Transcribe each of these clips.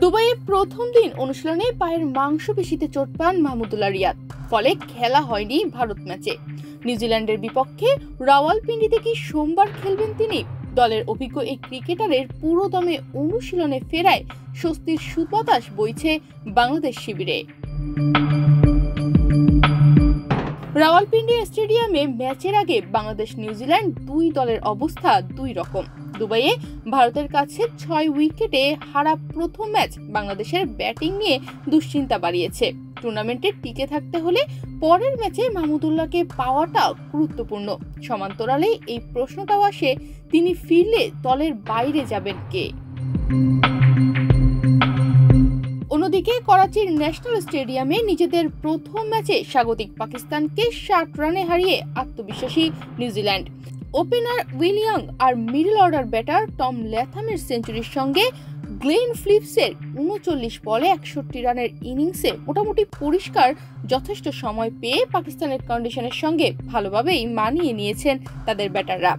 দুবাইয়ে প্রথম দিন অনুশীলনে পায়ের মাংসপেশিতে চোট পান মাহমুদুল্লাহ রিয়াদ, ফলে খেলা হয়নি ভারত ম্যাচে। নিউজিল্যান্ডের বিপক্ষে রাওয়ালপিন্ডিতে কি সোমবার খেলবেন তিনি? দলের অভিজ্ঞ এই ক্রিকেটারের পুরোদমে অনুশীলনে ফেরায় স্বস্তির সুবাতাস বইছে বাংলাদেশ শিবিরে। রাওয়ালপিন্ডি স্টেডিয়ামে ম্যাচের আগে বাংলাদেশ নিউজিল্যান্ড দুই দলের অবস্থা দুই রকম। দুবাইয়ে ভারতের কাছে 6 উইকেটে হারা প্রথম ম্যাচ বাংলাদেশের ব্যাটিং নিয়ে দুশ্চিন্তা বাড়িয়েছে। টুর্নামেন্টে টিকে থাকতে হলে পরের ম্যাচে মাহমুদুল্লাহকে পাওয়াটা গুরুত্বপূর্ণ। সমান্তরালে এই প্রশ্নটাও আসে, তিনি ফিরলে দলের বাইরে যাবেন কে? অন্যদিকে করাচির ন্যাশনাল স্টেডিয়ামে নিজেদের প্রথম ম্যাচে স্বাগতিক পাকিস্তানকে 60 রানে হারিয়ে আত্মবিশ্বাসী নিউজিল্যান্ড। ওপেনার উইলিয়াং আর মিডল অর্ডার ব্যাটার টম ল্যাথামের সেঞ্চুরির সঙ্গে গ্লেন ফিলিপসের 39 বলে 61 রানের ইনিংসে মোটামুটি পরিষ্কার যথেষ্ট সময় পেয়ে পাকিস্তানের কন্ডিশনের সঙ্গে ভালোভাবেই মানিয়ে নিয়েছেন তাদের ব্যাটাররা।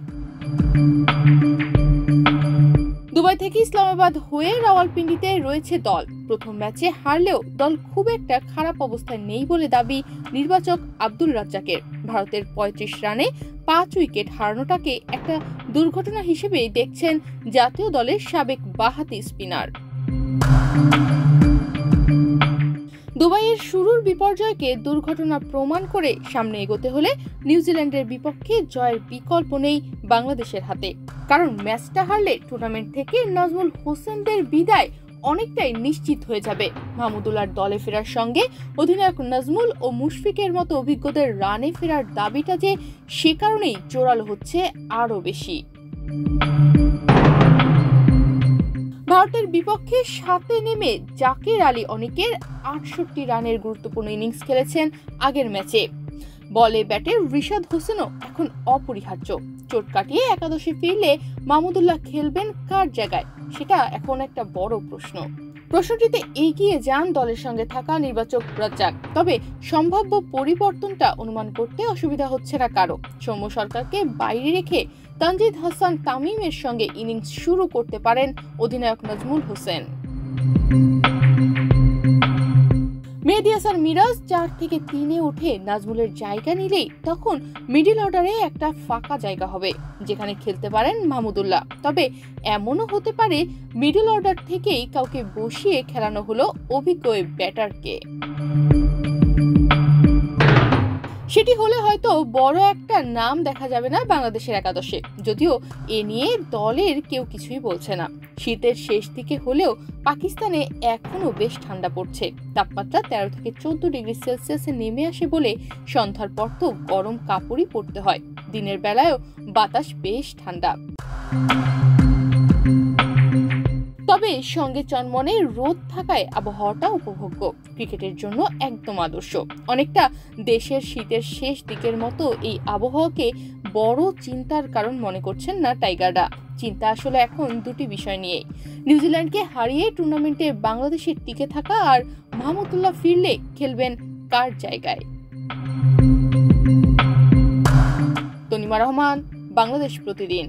দুবাই থেকে ইসলামাবাদ হয়ে রাওয়ালপিন্ডিতে রয়েছে দল। প্রথম ম্যাচে হারলেও দল খুব একটা খারাপ অবস্থায় নেই বলে দাবি নির্বাচক আব্দুল রাজ্জাকের। ভারতের 35 রানে 5 উইকেট হারানোটাকে একটা দুর্ঘটনা হিসেবেই দেখছেন জাতীয় দলের সাবেক বাঁহাতি স্পিনার। দুবাইয়ের শুরুর বিপর্যয়কে দুর্ঘটনা প্রমাণ করে সামনে এগোতে হলে নিউজিল্যান্ডের বিপক্ষে জয়ের বিকল্প নেই বাংলাদেশের হাতে। কারণ ম্যাচটা হারলে টুর্নামেন্ট থেকে নাজমুল হোসেনদের বিদায় অনেকটাই নিশ্চিত হয়ে যাবে। মাহমুদুল্লাহর দলে ফেরার সঙ্গে অধিনায়ক নাজমুল ও মুশফিকের মতো অভিজ্ঞদের রানে ফেরার দাবিটা যে সে কারণেই জোরালো হচ্ছে আরও বেশি। ভারতের বিপক্ষে 7-এ নেমে জাকির আলী অনিকের 68 রানের গুরুত্বপূর্ণ ইনিংস খেলেছেন আগের ম্যাচে। বলে ব্যাটে রিশাদ হোসেনও এখন অপরিহার্য। চোট কাটিয়ে একাদশে ফিরলে মাহমুদুল্লাহ খেলবেন কার জায়গায়, সেটা এখন একটা বড় প্রশ্ন। প্রশ্নটিতে এগিয়ে যান দলের সঙ্গে থাকা নির্বাচক রাজ্জাক। তবে সম্ভাব্য পরিবর্তনটা অনুমান করতে অসুবিধা হচ্ছে না কারো। সৌম্য সরকারকে বাইরে রেখে তানজিদ হাসান তামিমের সঙ্গে ইনিংস শুরু করতে পারেন অধিনায়ক নাজমুল হোসেন। মেহেদী হাসান মিরাজ 4 থেকে 3-এ উঠে নাজমুলের জায়গা নিলেই তখন মিডল অর্ডারে একটা ফাঁকা জায়গা হবে, যেখানে খেলতে পারেন মাহমুদুল্লাহ। তবে এমনও হতে পারে মিডল অর্ডার থেকেই কাউকে বসিয়ে খেলানো হলো অভিজ্ঞ ব্যাটারকে। সেটি হলে হয়তো বড় একটা নাম দেখা যাবে না বাংলাদেশের একাদশে, যদিও এ নিয়ে দলের কেউ কিছুই বলছে না। শীতের শেষ দিকে হলেও পাকিস্তানে এখনো বেশ ঠান্ডা পড়ছে। তাপমাত্রা 13 থেকে 14 ডিগ্রি সেলসিয়াসে নেমে আসে বলে সন্ধ্যার পর তো গরম কাপড়ই পরতে হয়। দিনের বেলায়ও বাতাস বেশ ঠান্ডা। তবে সঙ্গে চনমনে রোদ থাকায় আবহাওয়াটা উপভোগ্য, ক্রিকেটের জন্য একদম আদর্শ। অনেকটা দেশের শীতের শেষ দিকের মতো এই আবহাওয়াকে বড় চিন্তার কারণ মনে করছেন না টাইগাররা। চিন্তা আসলে এখন দুটি বিষয় নিয়ে, নিউজিল্যান্ডকে হারিয়ে টুর্নামেন্টে বাংলাদেশের টিকে থাকা আর মাহমুদুল্লাহ ফিরলে খেলবেন কার জায়গায়। তনিমা রহমান, বাংলাদেশ প্রতিদিন।